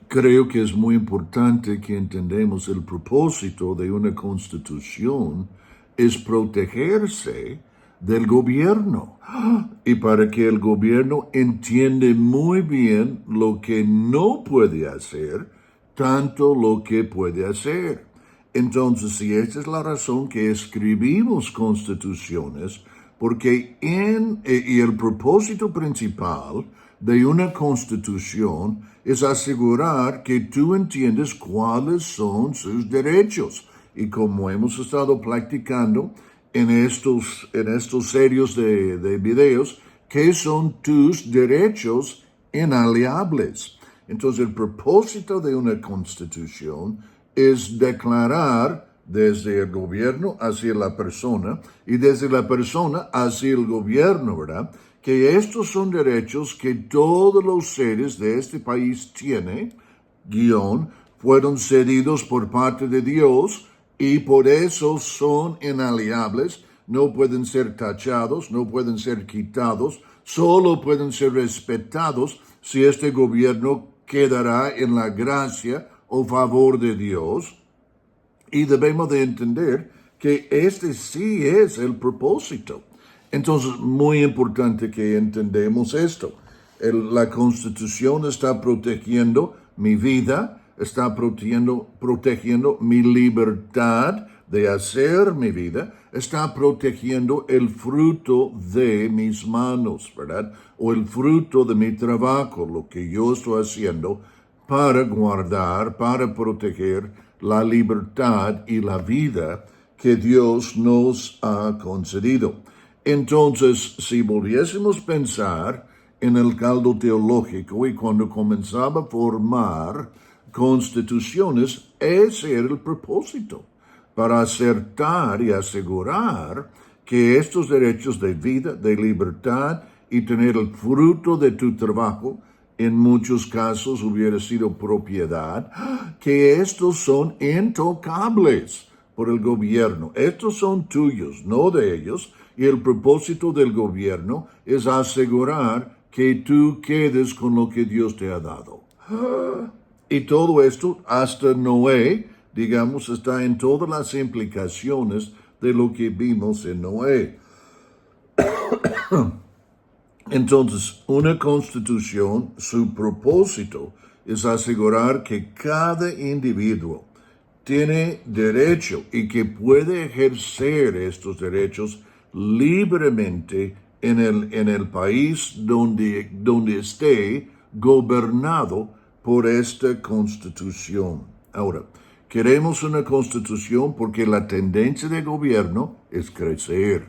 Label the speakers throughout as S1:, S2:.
S1: creo que es muy importante que entendamos el propósito de una constitución es protegerse del gobierno y para que el gobierno entienda muy bien lo que no puede hacer, tanto lo que puede hacer. Entonces, si esta es la razón que escribimos constituciones, porque y el propósito principal de una constitución es asegurar que tú entiendes cuáles son sus derechos. Y como hemos estado practicando en estos series de videos, ¿qué son tus derechos inalienables? Entonces, el propósito de una constitución es declarar desde el gobierno hacia la persona y desde la persona hacia el gobierno, ¿verdad? Que estos son derechos que todos los seres de este país tienen, fueron cedidos por parte de Dios y por eso son inalienables, no pueden ser tachados, no pueden ser quitados, solo pueden ser respetados si este gobierno quedará en la gracia o favor de Dios. Y debemos de entender que este sí es el propósito. Entonces, muy importante que entendamos esto. La Constitución está protegiendo mi vida, está protegiendo mi libertad de hacer mi vida, está protegiendo el fruto de mis manos, ¿verdad? O el fruto de mi trabajo, lo que yo estoy haciendo para guardar, para proteger la libertad y la vida que Dios nos ha concedido. Entonces, si volviésemos a pensar en el caldo teológico y cuando comenzaba a formar constituciones, ese era el propósito, para acertar y asegurar que estos derechos de vida, de libertad y tener el fruto de tu trabajo, en muchos casos hubiera sido propiedad, que estos son intocables por el gobierno. Estos son tuyos, no de ellos, y el propósito del gobierno es asegurar que tú quedes con lo que Dios te ha dado. Y todo esto, hasta Noé, digamos, está en todas las implicaciones de lo que vimos en Noé. Entonces, una constitución, su propósito es asegurar que cada individuo tiene derecho y que puede ejercer estos derechos libremente en el país donde esté gobernado por esta constitución. Ahora, queremos una constitución porque la tendencia de gobierno es crecer.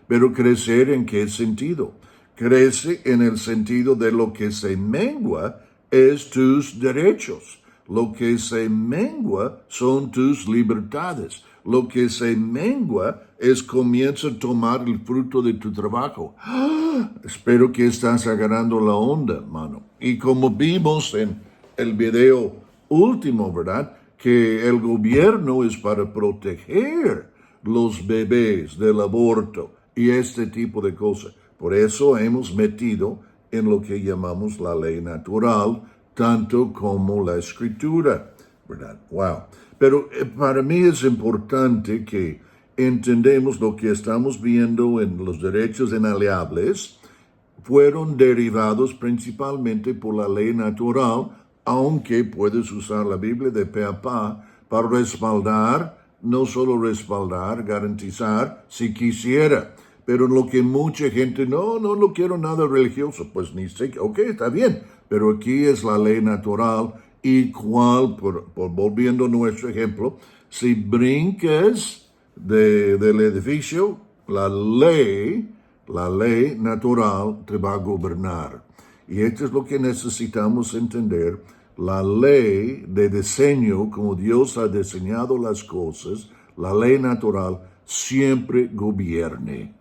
S1: Pero crecer ¿en qué sentido? Crece en el sentido de lo que se mengua es tus derechos. Lo que se mengua son tus libertades. Lo que se mengua es comienza a tomar el fruto de tu trabajo. Espero que estás agarrando la onda, mano. Y como vimos en el video último, ¿verdad? Que el gobierno es para proteger los bebés del aborto y este tipo de cosas. Por eso hemos metido en lo que llamamos la ley natural, tanto como la escritura, ¿verdad? Wow. Pero para mí es importante que entendemos lo que estamos viendo en los derechos inalienables fueron derivados principalmente por la ley natural, aunque puedes usar la Biblia de pe a pa para respaldar, no solo respaldar, garantizar, si quisiera. Pero lo que mucha gente, no quiero nada religioso, pues ni sé, ok, está bien, pero aquí es la ley natural, y volviendo a nuestro ejemplo, si brincas del edificio, la ley natural te va a gobernar. Y esto es lo que necesitamos entender, la ley de diseño, como Dios ha diseñado las cosas, la ley natural, siempre gobierne.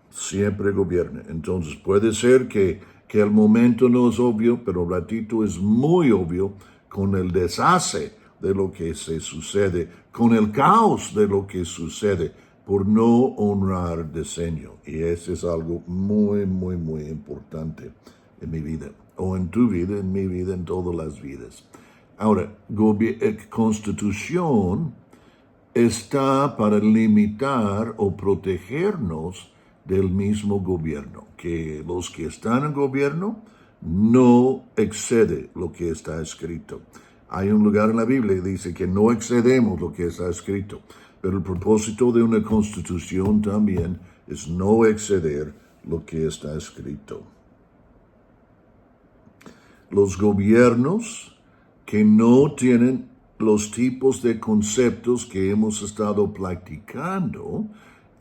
S1: Siempre gobierne. Entonces puede ser que el momento no es obvio, pero ratito es muy obvio con el deshace de lo que se sucede, con el caos de lo que sucede, por no honrar diseño. Y eso es algo muy, muy, muy importante en mi vida. o en tu vida, en mi vida, en todas las vidas. Ahora, constitución está para limitar o protegernos del mismo gobierno, que los que están en gobierno no excede lo que está escrito. Hay un lugar en la Biblia que dice que no excedemos lo que está escrito, pero el propósito de una constitución también es no exceder lo que está escrito. Los gobiernos que no tienen los tipos de conceptos que hemos estado platicando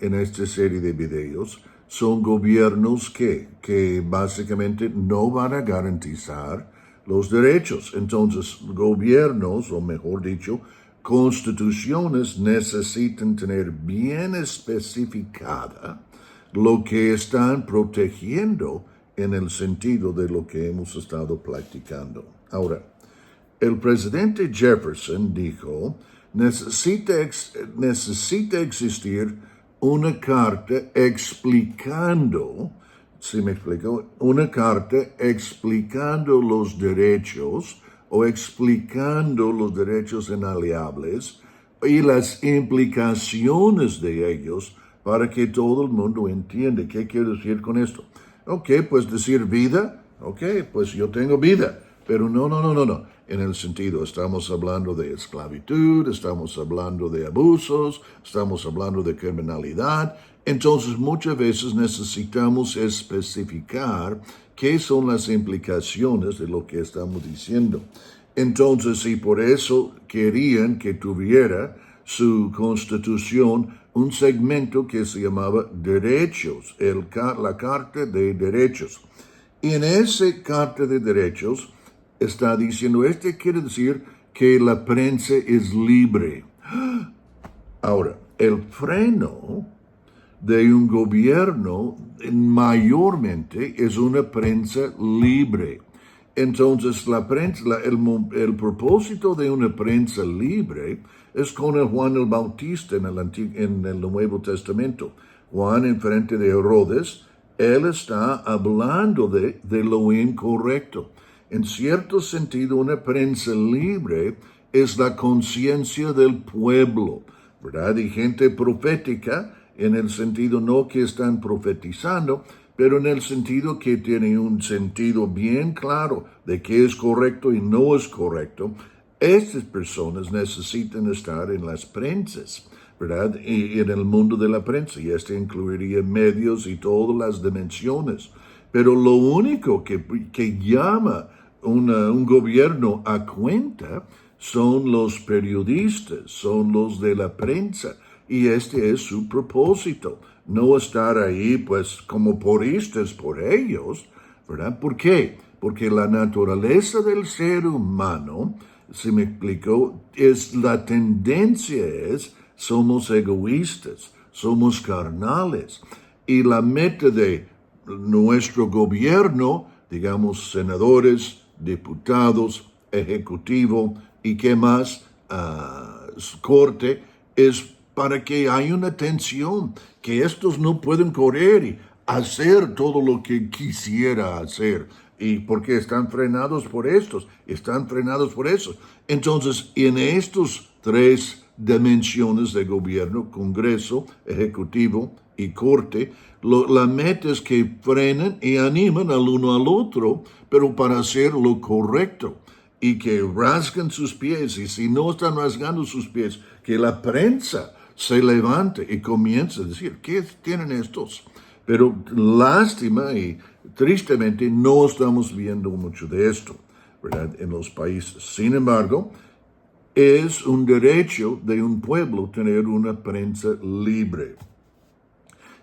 S1: en esta serie de videos son gobiernos que básicamente no van a garantizar los derechos. Entonces, gobiernos, o mejor dicho, constituciones necesitan tener bien especificada lo que están protegiendo en el sentido de lo que hemos estado platicando. Ahora, el presidente Jefferson dijo, necesita existir una carta explicando, ¿sí me explico? Una carta explicando los derechos o explicando los derechos inalienables y las implicaciones de ellos para que todo el mundo entienda. ¿Qué quiero decir con esto? Ok, pues decir vida, ok, pues yo tengo vida. Pero no. En el sentido, estamos hablando de esclavitud, estamos hablando de abusos, estamos hablando de criminalidad. Entonces, muchas veces necesitamos especificar qué son las implicaciones de lo que estamos diciendo. Entonces, y por eso querían que tuviera su constitución un segmento que se llamaba derechos, la Carta de Derechos. Y en esa Carta de Derechos está diciendo, quiere decir que la prensa es libre. Ahora, el freno de un gobierno mayormente es una prensa libre. Entonces, la prensa, el propósito de una prensa libre es con el Juan el Bautista en el Nuevo Testamento. Juan, en frente de Herodes, él está hablando de lo incorrecto. En cierto sentido, una prensa libre es la conciencia del pueblo, ¿verdad? Y gente profética, en el sentido no que están profetizando, pero en el sentido que tienen un sentido bien claro de qué es correcto y no es correcto. Estas personas necesitan estar en las prensas, ¿verdad? Y en el mundo de la prensa, y esto incluiría medios y todas las dimensiones. Pero lo único que llama un gobierno a cuenta son los periodistas, son los de la prensa, y este es su propósito, no estar ahí pues como poristas por ellos, ¿verdad? ¿Por qué? Porque la naturaleza del ser humano, se me explicó, la tendencia es, somos egoístas, somos carnales, y la meta de nuestro gobierno, digamos, senadores, diputados, ejecutivo y qué más, corte, es para que haya una tensión, que estos no pueden correr y hacer todo lo que quisiera hacer, y porque están frenados por estos, están frenados por eso. Entonces, en estos tres dimensiones de gobierno, Congreso, Ejecutivo y Corte, la meta es que frenen y animen al uno al otro, pero para hacer lo correcto, y que rasguen sus pies, y si no están rasgando sus pies, que la prensa se levante y comience a decir, ¿qué tienen estos? Pero lástima y tristemente no estamos viendo mucho de esto, ¿verdad? En los países. Sin embargo, es un derecho de un pueblo tener una prensa libre.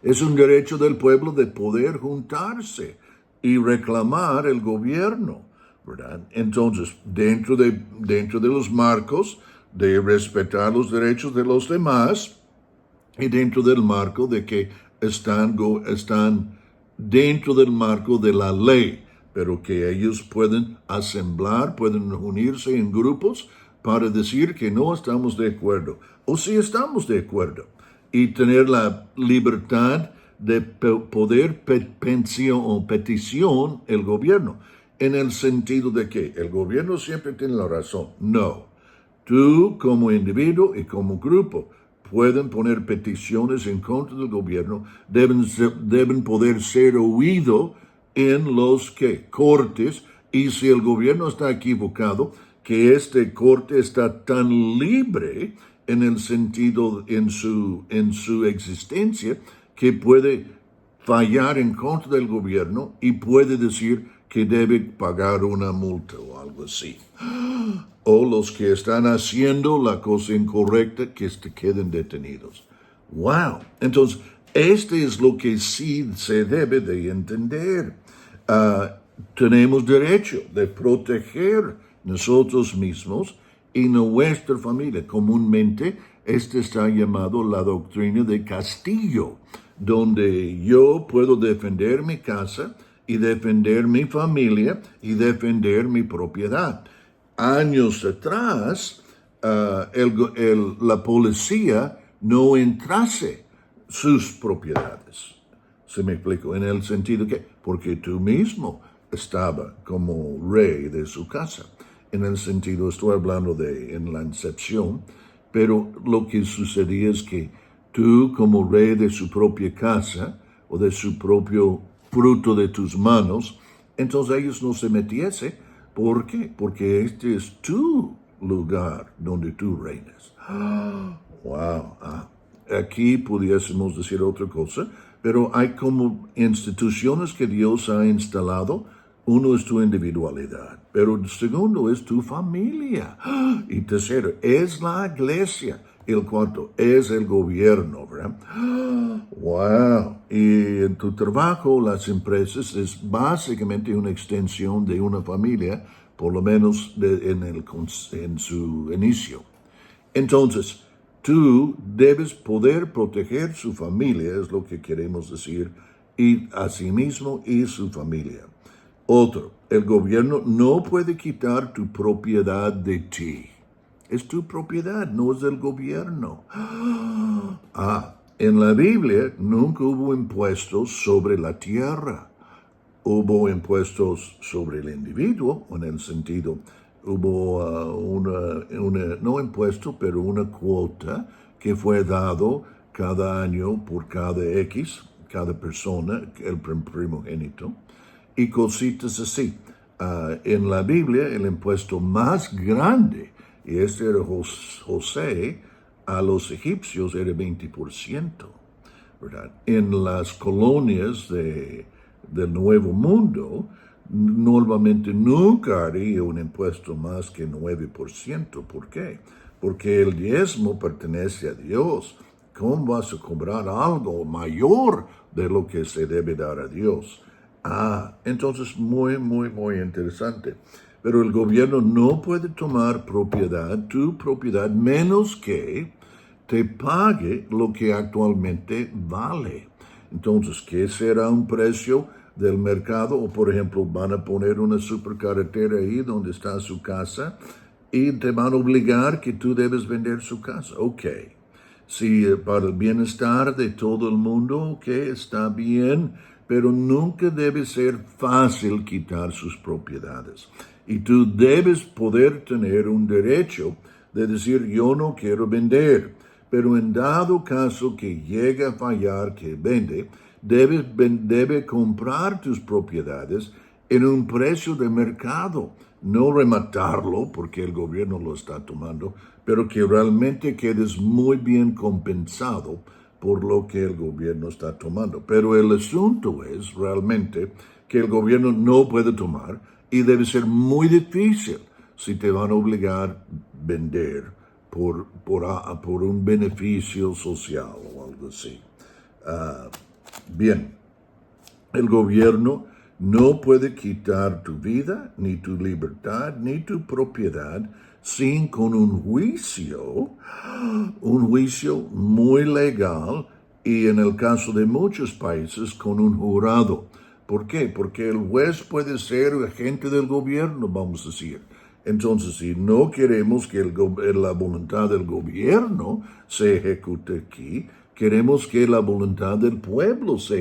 S1: Es un derecho del pueblo de poder juntarse y reclamar el gobierno, ¿verdad? Entonces, dentro de los marcos de respetar los derechos de los demás y dentro del marco de que están dentro del marco de la ley, pero que ellos pueden asemblar, pueden unirse en grupos para decir que no estamos de acuerdo, o si estamos de acuerdo, y tener la libertad de poder petición el gobierno. en el sentido de que el gobierno siempre tiene la razón. No. Tú como individuo y como grupo pueden poner peticiones en contra del gobierno, deben poder ser oídos en los cortes, y si el gobierno está equivocado, que este corte está tan libre en el sentido, en su existencia, que puede fallar en contra del gobierno y puede decir que debe pagar una multa o algo así. O los que están haciendo la cosa incorrecta, que queden detenidos. ¡Wow! Entonces, este es lo que sí se debe de entender. Tenemos derecho de proteger nosotros mismos y nuestra familia. Comúnmente, este está llamado la doctrina de Castillo, donde yo puedo defender mi casa y defender mi familia y defender mi propiedad. Años atrás, la policía no entrase sus propiedades. ¿Se me explico? En el sentido que, porque tú mismo estaba como rey de su casa. En el sentido, estoy hablando en la incepción, pero lo que sucedía es que tú como rey de su propia casa o de su propio fruto de tus manos, entonces ellos no se metiesen. ¿Por qué? Porque este es tu lugar donde tú reinas. Wow. Aquí pudiésemos decir otra cosa, pero hay como instituciones que Dios ha instalado. Uno es tu individualidad, pero el segundo es tu familia. Y tercero, es la iglesia. El cuarto es el gobierno, ¿verdad? ¡Wow! Y en tu trabajo, las empresas es básicamente una extensión de una familia, por lo menos en su inicio. Entonces, tú debes poder proteger su familia, es lo que queremos decir, y a sí mismo y su familia. Otro, el gobierno no puede quitar tu propiedad de ti. Es tu propiedad, no es del gobierno. En la Biblia nunca hubo impuestos sobre la tierra. Hubo impuestos sobre el individuo, en el sentido, hubo no impuesto, pero una cuota que fue dado cada año por cada persona, el primogénito, y cositas así. En la Biblia, el impuesto más grande, y este era José, a los egipcios era 20%, ¿verdad? En las colonias del Nuevo Mundo, normalmente nunca haría un impuesto más que 9%. ¿Por qué? Porque el diezmo pertenece a Dios. ¿Cómo vas a cobrar algo mayor de lo que se debe dar a Dios? Entonces muy, muy, muy interesante. Pero el gobierno no puede tomar tu propiedad, menos que te pague lo que actualmente vale. Entonces, ¿qué será un precio del mercado? O, por ejemplo, van a poner una supercarretera ahí donde está su casa y te van a obligar que tú debes vender su casa. Ok. Si para el bienestar de todo el mundo, ok, está bien, pero nunca debe ser fácil quitar sus propiedades. Y tú debes poder tener un derecho de decir, yo no quiero vender. Pero en dado caso que llegue a fallar, que vende, debe comprar tus propiedades en un precio de mercado. No rematarlo porque el gobierno lo está tomando, pero que realmente quedes muy bien compensado por lo que el gobierno está tomando. Pero el asunto es realmente que el gobierno no puede tomar y debe ser muy difícil si te van a obligar a vender por un beneficio social o algo así. Bien, el gobierno no puede quitar tu vida, ni tu libertad, ni tu propiedad sin con un juicio muy legal y en el caso de muchos países con un jurado. ¿Por qué? Porque el juez puede ser agente del gobierno, vamos a decir. Entonces, si no queremos que la voluntad del gobierno se ejecute aquí, queremos que la voluntad del pueblo se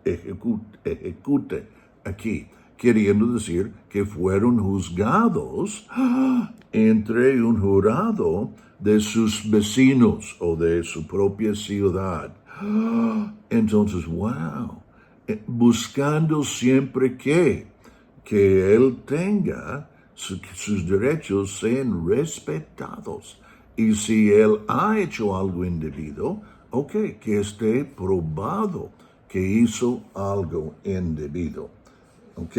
S1: ejecute aquí. queriendo decir que fueron juzgados entre un jurado de sus vecinos o de su propia ciudad. Entonces, wow, buscando siempre que él tenga sus derechos sean respetados. Y si él ha hecho algo indebido, ok, que esté probado que hizo algo indebido. Ok.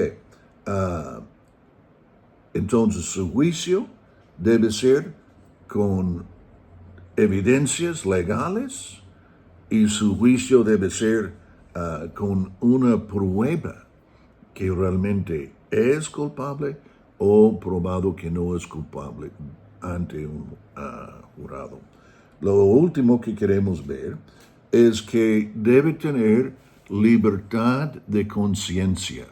S1: Entonces su juicio debe ser con evidencias legales y su juicio debe ser con una prueba que realmente es culpable o probado que no es culpable ante un jurado. Lo último que queremos ver es que debe tener libertad de conciencia.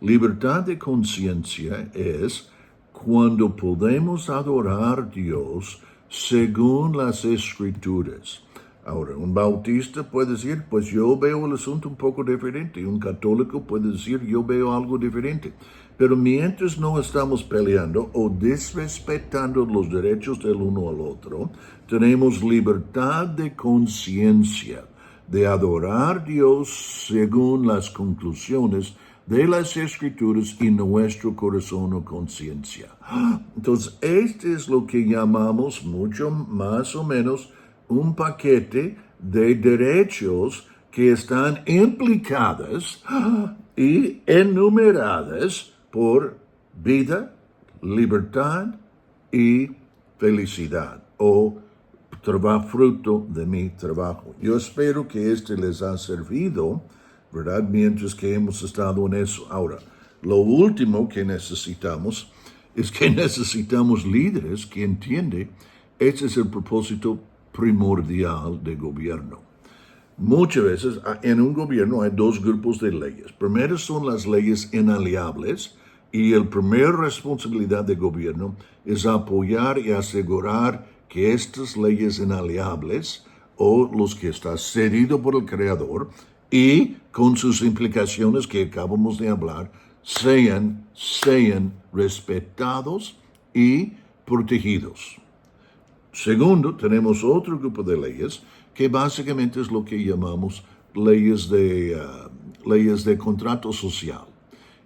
S1: Libertad de conciencia es cuando podemos adorar a Dios según las Escrituras. Ahora, un bautista puede decir, pues yo veo el asunto un poco diferente. Un católico puede decir, yo veo algo diferente. Pero mientras no estamos peleando o desrespetando los derechos del uno al otro, tenemos libertad de conciencia de adorar a Dios según las conclusiones de las Escrituras y nuestro corazón o conciencia. Entonces, este es lo que llamamos mucho más o menos un paquete de derechos que están implicadas y enumeradas por vida, libertad y felicidad o fruto de mi trabajo. Yo espero que este les ha servido, ¿verdad? Mientras que hemos estado en eso. Ahora, lo último que necesitamos es que necesitamos líderes que entienden, ese es el propósito primordial de gobierno. Muchas veces en un gobierno hay dos grupos de leyes. Primero son las leyes inalienables y la primera responsabilidad del gobierno es apoyar y asegurar que estas leyes inalienables o los que están cedidos por el Creador y con sus implicaciones que acabamos de hablar sean respetados y protegidos. Segundo, tenemos otro grupo de leyes que básicamente es lo que llamamos leyes de contrato social.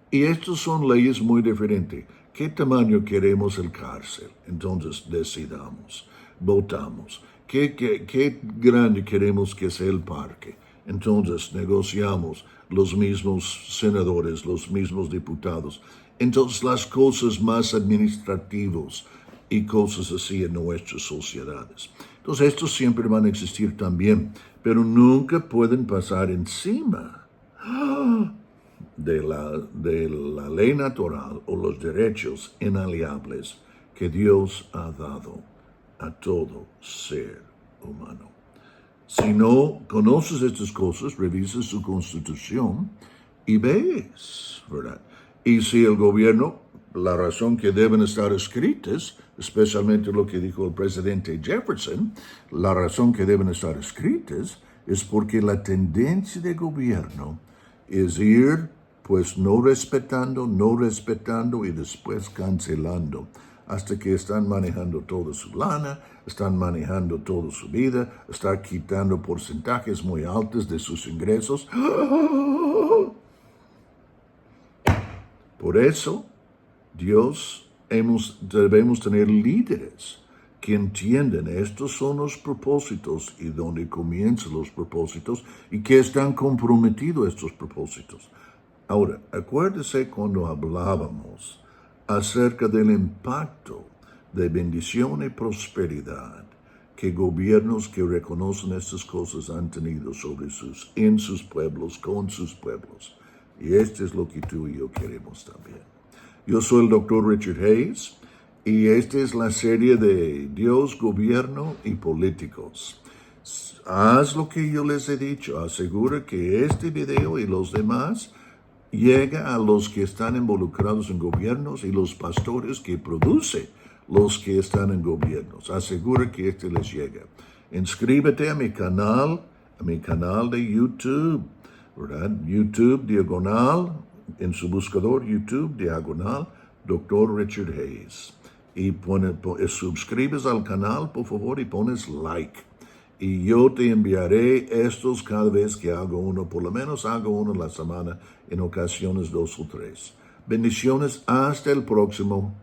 S1: Y estas son leyes muy diferentes. ¿Qué tamaño queremos el cárcel? Entonces decidamos, votamos. ¿Qué grande queremos que sea el parque? Entonces negociamos los mismos senadores, los mismos diputados. Entonces las cosas más administrativas y cosas así en nuestras sociedades. Entonces estos siempre van a existir también, pero nunca pueden pasar encima de la ley natural o los derechos inalienables que Dios ha dado a todo ser humano. Si no conoces estas cosas, revisas su constitución y ves, ¿verdad? Y si el gobierno, la razón que deben estar escritas, especialmente lo que dijo el presidente Jefferson, la razón que deben estar escritas es porque la tendencia de gobierno es ir pues no respetando y después cancelando hasta que están manejando toda su lana, están manejando toda su vida, están quitando porcentajes muy altos de sus ingresos. Por eso, debemos tener líderes que entienden estos son los propósitos y donde comienzan los propósitos y que están comprometidos a estos propósitos. Ahora, acuérdese cuando hablábamos acerca del impacto de bendición y prosperidad que gobiernos que reconocen estas cosas han tenido en sus pueblos, con sus pueblos. Y esto es lo que tú y yo queremos también. Yo soy el Dr. Richard Hayes y esta es la serie de Dios, Gobierno y Políticos. Haz lo que yo les he dicho. Asegura que este video y los demás llega a los que están involucrados en gobiernos y los pastores que producen los que están en gobiernos. Asegura que este les llega. Inscríbete a mi canal de YouTube, ¿verdad? YouTube, en su buscador YouTube, diagonal, Dr. Richard Hayes. Y suscribes al canal, por favor, y pones like. Y yo te enviaré estos cada vez que hago uno, por lo menos hago uno a la semana, en ocasiones 2 o 3. Bendiciones, hasta el próximo.